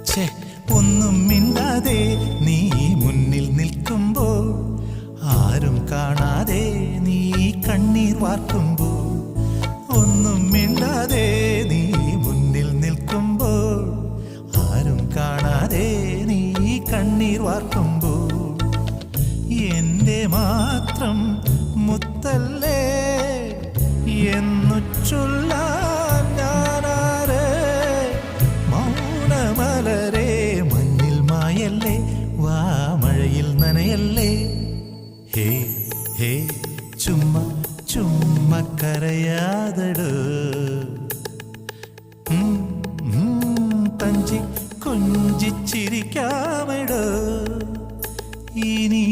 ഛേ, ഒന്നും മിണ്ടാതെ നീ മുന്നിൽ നിൽക്കുമ്പോൾ, ആരും കാണാതെ നീ കണ്ണീർ വാർക്കുമ്പോൾ, ഒന്നും മിണ്ടാതെ നീ മുന്നിൽ നിൽക്കുമ്പോൾ, ആരും കാണാതെ നീ കണ്ണീർ വാർക്കുമ്പോൾ, എന്റെ മാത്രം മുത്തല്ലേ എന്നു ചൊല്ലാൻ ഞാനാരെ? മൗനമലരെ മഞ്ഞിൽ മായല്ലേ, വാ മഴയിൽ നനയല്ലേ. ഹേ ഹേ ചുമ്മാ ചുമ്മാ കരയാതടോ, തഞ്ചി കൊഞ്ചിച്ചിരിക്കാമെടോ. ഇനി